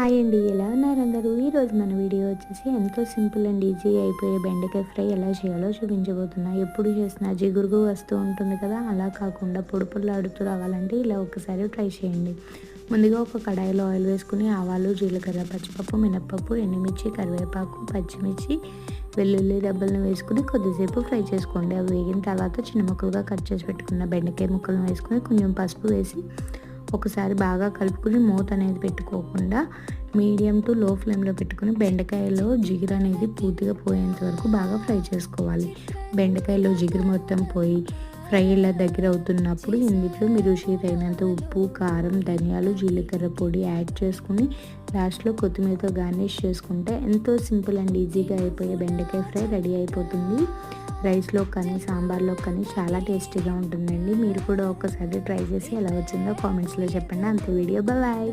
Hi అండి, ఎలా ఉన్నారు అందరూ? ఈరోజు మన వీడియో వచ్చేసి ఎంతో సింపుల్ అండ్ ఈజీ అయిపోయే బెండకాయ ఫ్రై ఎలా చేయాలో చూపించబోతున్నా. ఎప్పుడు చేసినా జిగురుగా వస్తూ ఉంటుంది కదా, అలా కాకుండా పొడి పొడిలాడుతూ రావాలంటే ఇలా ఒకసారి ట్రై చేయండి. ముందుగా ఒక కడాయిలో ఆయిల్ వేసుకుని ఆవాలు, జీలకర్ర, పచ్చిపప్పు, మినప్పప్పు, ఎండుమిర్చి, కరివేపాకు, పచ్చిమిర్చి, వెల్లుల్లి దెబ్బలను వేసుకుని కొద్దిసేపు ఫ్రై చేసుకోండి. అవి వేగిన తర్వాత చిన్న ముక్కలుగా కట్ చేసి పెట్టుకున్న బెండకాయ ముక్కలను వేసుకుని కొంచెం పసుపు వేసి ఒకసారి బాగా కలుపుకుని మూత అనేది పెట్టుకోకుండా మీడియం టు లో ఫ్లేమ్లో పెట్టుకుని బెండకాయలో జిగురు అనేది పూర్తిగా పోయేంత వరకు బాగా ఫ్రై చేసుకోవాలి. బెండకాయలో జిగురు మొత్తం పోయి ఫ్రై ఇలా దగ్గర అవుతున్నప్పుడు ఇందులో మీరు రుచి తగినంత ఉప్పు, కారం, ధనియాలు, జీలకర్ర పొడి యాడ్ చేసుకుని లాస్ట్లో కొత్తిమీరతో గార్నిష్ చేసుకుంటే ఎంతో సింపుల్ అండ్ ఈజీగా అయిపోయే బెండకాయ ఫ్రై రెడీ అయిపోతుంది. రైస్లో కానీ సాంబార్లో కానీ చాలా టేస్టీగా ఉంటుందండి. మీరు కూడా ఒకసారి ట్రై చేసి ఎలా వచ్చిందో కామెంట్స్లో చెప్పండి. అంతే వీడియో, బాయ్.